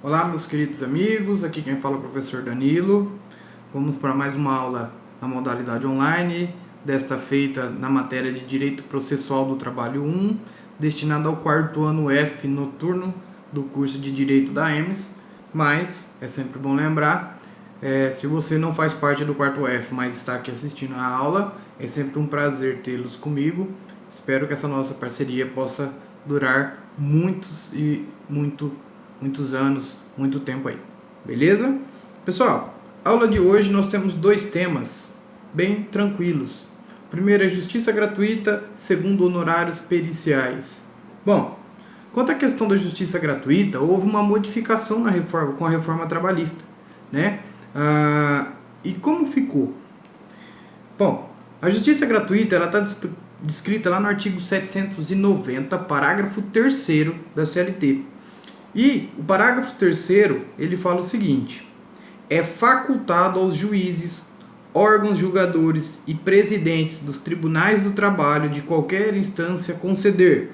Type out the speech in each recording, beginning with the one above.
Olá, meus queridos amigos, aqui quem fala é o professor Danilo. Vamos para mais uma aula na modalidade online, desta feita na matéria de Direito Processual do Trabalho 1, destinada ao quarto ano F noturno do curso de Direito da EMS. Mas é sempre bom lembrar, se você não faz parte do quarto F, mas está aqui assistindo a aula, é sempre um prazer tê-los comigo. Espero que essa nossa parceria possa durar muitos anos, muito tempo aí, beleza? Pessoal, aula de hoje nós temos dois temas bem tranquilos. O primeiro é justiça gratuita, segundo honorários periciais. Bom, quanto à questão da justiça gratuita, houve uma modificação na reforma, com a reforma trabalhista, né? E como ficou? Bom, a justiça gratuita ela está descrita lá no artigo 790, parágrafo 3º da CLT. E o parágrafo 3º, ele fala o seguinte: é facultado aos juízes, órgãos julgadores e presidentes dos tribunais do trabalho de qualquer instância conceder,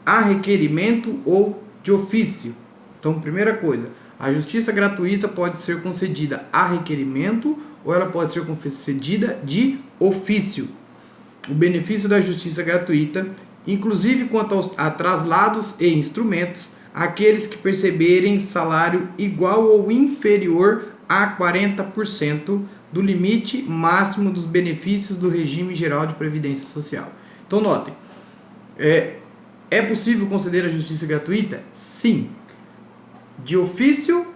a requerimento ou de ofício. Então, primeira coisa, a justiça gratuita pode ser concedida a requerimento ou ela pode ser concedida de ofício. O benefício da justiça gratuita, inclusive quanto a traslados e instrumentos, aqueles que perceberem salário igual ou inferior a 40% do limite máximo dos benefícios do regime geral de previdência social. Então notem, é possível conceder a justiça gratuita? Sim, de ofício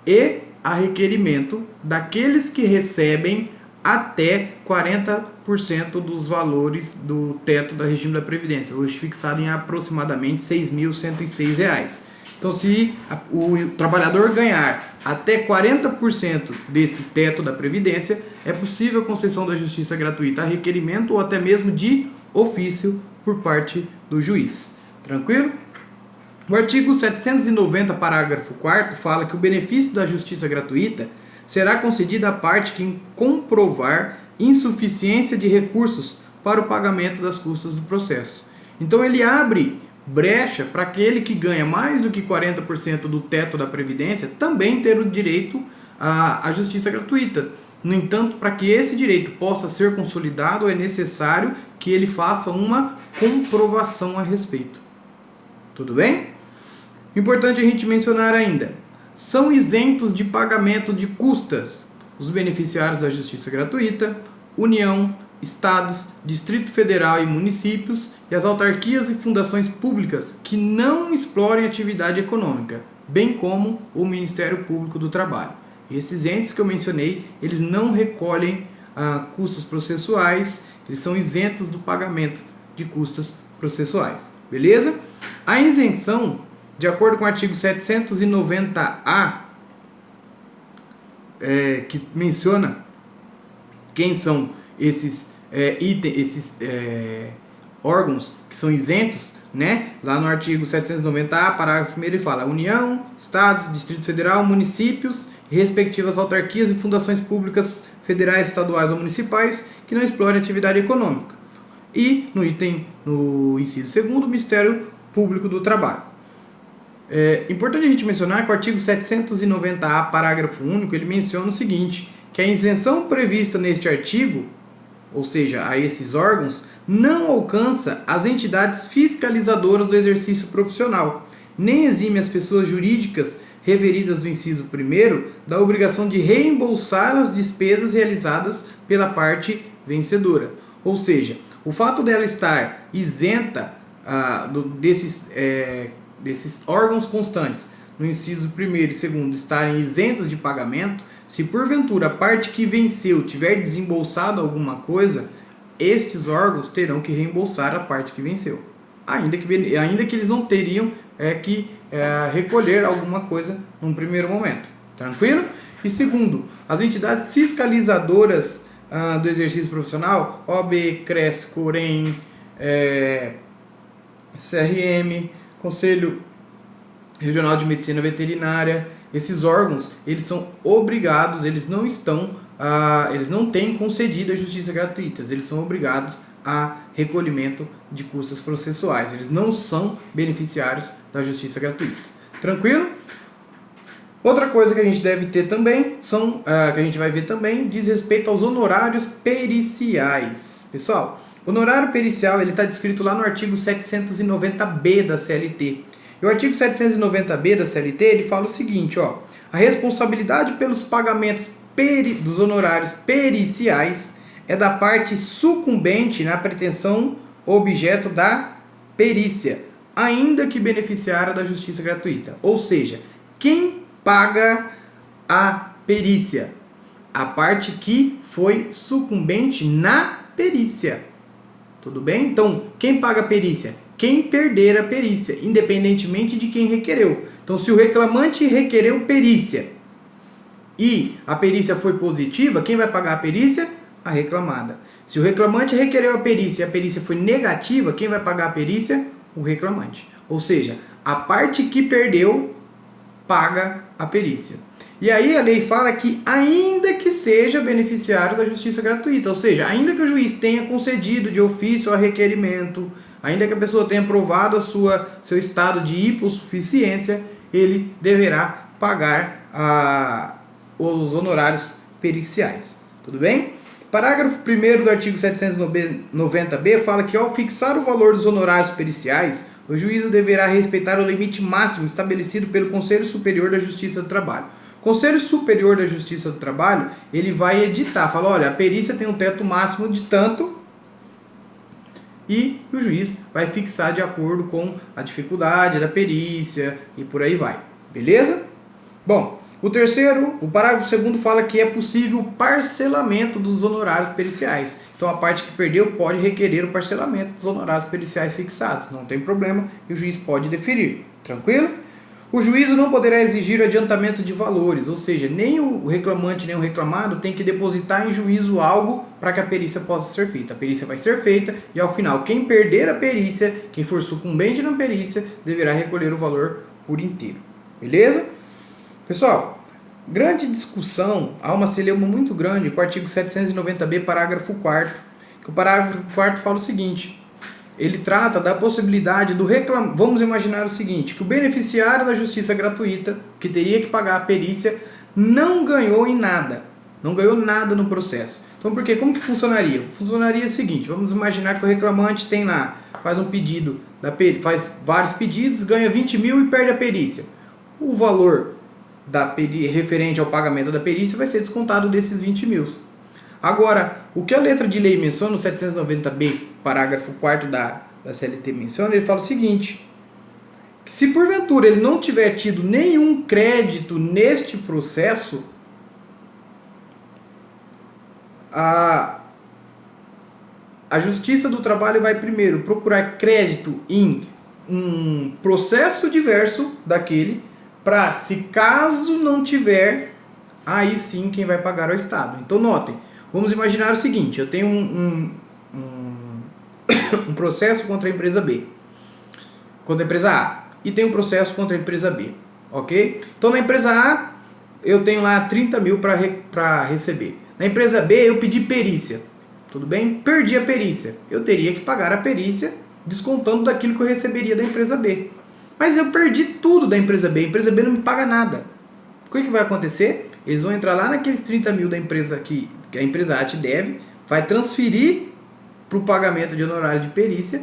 e a requerimento daqueles que recebem até 40% dos valores do teto do regime da Previdência, hoje fixado em aproximadamente R$ 6.106. Então, se o trabalhador ganhar até 40% desse teto da Previdência, é possível a concessão da justiça gratuita a requerimento ou até mesmo de ofício por parte do juiz. Tranquilo? O artigo 790, parágrafo 4º, fala que o benefício da justiça gratuita será concedido à parte que comprovar insuficiência de recursos para o pagamento das custas do processo. Então ele abre brecha para aquele que ganha mais do que 40% do teto da Previdência também ter o direito à justiça gratuita. No entanto, para que esse direito possa ser consolidado, é necessário que ele faça uma comprovação a respeito. Tudo bem? Importante a gente mencionar ainda: são isentos de pagamento de custas os beneficiários da justiça gratuita, União, Estados, Distrito Federal e municípios e as autarquias e fundações públicas que não explorem atividade econômica, bem como o Ministério Público do Trabalho. Esses entes que eu mencionei, eles não recolhem custas processuais, eles são isentos do pagamento de custas processuais. Beleza? A isenção, de acordo com o artigo 790-A, que menciona quem são esses órgãos que são isentos, né? Lá no artigo 790-A, parágrafo 1º, ele fala: União, Estados, Distrito Federal, municípios e respectivas autarquias e fundações públicas federais, estaduais ou municipais que não explorem atividade econômica. E no inciso 2º, o Ministério Público do Trabalho. É importante a gente mencionar que o artigo 790-A, parágrafo único, ele menciona o seguinte: que a isenção prevista neste artigo, ou seja, a esses órgãos, não alcança as entidades fiscalizadoras do exercício profissional, nem exime as pessoas jurídicas referidas do inciso 1º da obrigação de reembolsar as despesas realizadas pela parte vencedora. Ou seja, o fato dela estar isenta desses órgãos constantes, no inciso 1º e 2º, estarem isentos de pagamento, se porventura a parte que venceu tiver desembolsado alguma coisa, estes órgãos terão que reembolsar a parte que venceu, ainda que eles não teriam que recolher alguma coisa num primeiro momento. Tranquilo? E segundo, as entidades fiscalizadoras do exercício profissional, OAB, CRES, COREM, CRM, Conselho Regional de Medicina Veterinária, esses órgãos, eles são obrigados, eles não têm concedido a justiça gratuita, eles são obrigados a recolhimento de custas processuais, eles não são beneficiários da justiça gratuita. Tranquilo? Outra coisa que a gente deve ter também, que a gente vai ver também, diz respeito aos honorários periciais. Pessoal, o honorário pericial está descrito lá no artigo 790B da CLT. E o artigo 790B da CLT ele fala o seguinte, ó, a responsabilidade pelos pagamentos dos honorários periciais é da parte sucumbente na pretensão objeto da perícia, ainda que beneficiária da justiça gratuita. Ou seja, quem paga a perícia? A parte que foi sucumbente na perícia. Tudo bem? Então, quem paga a perícia? Quem perder a perícia, independentemente de quem requereu. Então, se o reclamante requereu perícia e a perícia foi positiva, quem vai pagar a perícia? A reclamada. Se o reclamante requereu a perícia e a perícia foi negativa, quem vai pagar a perícia? O reclamante. Ou seja, a parte que perdeu paga a perícia. E aí a lei fala que ainda que seja beneficiário da justiça gratuita, ou seja, ainda que o juiz tenha concedido de ofício a requerimento, ainda que a pessoa tenha provado seu estado de hipossuficiência, ele deverá pagar os honorários periciais. Tudo bem? Parágrafo 1º do artigo 790B fala que ao fixar o valor dos honorários periciais, o juízo deverá respeitar o limite máximo estabelecido pelo Conselho Superior da Justiça do Trabalho. O Conselho Superior da Justiça do Trabalho, ele vai editar, fala, olha, a perícia tem um teto máximo de tanto e o juiz vai fixar de acordo com a dificuldade da perícia e por aí vai. Beleza? Bom, o parágrafo 2º fala que é possível o parcelamento dos honorários periciais. Então a parte que perdeu pode requerer o parcelamento dos honorários periciais fixados. Não tem problema e o juiz pode deferir. Tranquilo? O juízo não poderá exigir adiantamento de valores, ou seja, nem o reclamante nem o reclamado tem que depositar em juízo algo para que a perícia possa ser feita. A perícia vai ser feita e ao final quem perder a perícia, quem for sucumbente na perícia, deverá recolher o valor por inteiro. Beleza? Pessoal, grande discussão, há uma celeuma muito grande com o artigo 790B, parágrafo 4º, que o parágrafo 4º fala o seguinte, ele trata da possibilidade do reclamante, vamos imaginar o seguinte, que o beneficiário da justiça gratuita, que teria que pagar a perícia, não ganhou em nada, não ganhou nada no processo. Então, por quê? Como que funcionaria? Funcionaria o seguinte, vamos imaginar que o reclamante tem lá, faz um pedido, faz vários pedidos, ganha 20 mil e perde a perícia. O valor referente ao pagamento da perícia vai ser descontado desses 20 mil. Agora, o que a letra de lei menciona, no 790B, parágrafo 4º da CLT menciona, ele fala o seguinte, que se porventura ele não tiver tido nenhum crédito neste processo, a Justiça do Trabalho vai primeiro procurar crédito em um processo diverso daquele, para, se caso não tiver, aí sim quem vai pagar é o Estado. Então notem, vamos imaginar o seguinte, eu tenho um processo contra a empresa B, contra a empresa A, e tenho um processo contra a empresa B, ok? Então na empresa A, eu tenho lá 30 mil para receber. Na empresa B, eu pedi perícia, tudo bem? Perdi a perícia, eu teria que pagar a perícia descontando daquilo que eu receberia da empresa B. Mas eu perdi tudo da empresa B, a empresa B não me paga nada. O que vai acontecer? Eles vão entrar lá naqueles 30 mil da empresa que a empresa A te deve, vai transferir para o pagamento de honorários de perícia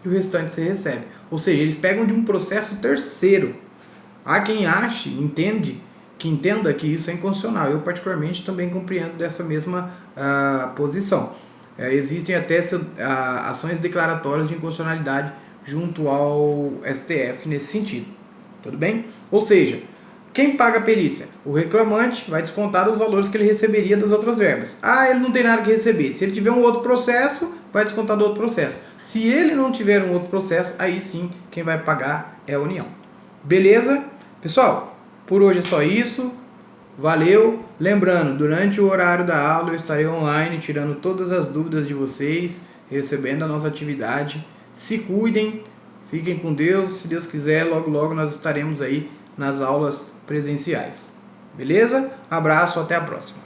e o restante você recebe. Ou seja, eles pegam de um processo terceiro. Há quem entenda que isso é inconstitucional. Eu particularmente também compreendo dessa mesma posição. Existem até ações declaratórias de inconstitucionalidade junto ao STF nesse sentido. Tudo bem? Ou seja, quem paga a perícia? O reclamante vai descontar os valores que ele receberia das outras verbas. Ah, ele não tem nada que receber. Se ele tiver um outro processo, vai descontar do outro processo. Se ele não tiver um outro processo, aí sim, quem vai pagar é a União. Beleza? Pessoal, por hoje é só isso. Valeu. Lembrando, durante o horário da aula eu estarei online, tirando todas as dúvidas de vocês, recebendo a nossa atividade. Se cuidem, fiquem com Deus. Se Deus quiser, logo logo nós estaremos aí nas aulas presenciais. Beleza? Abraço, até a próxima.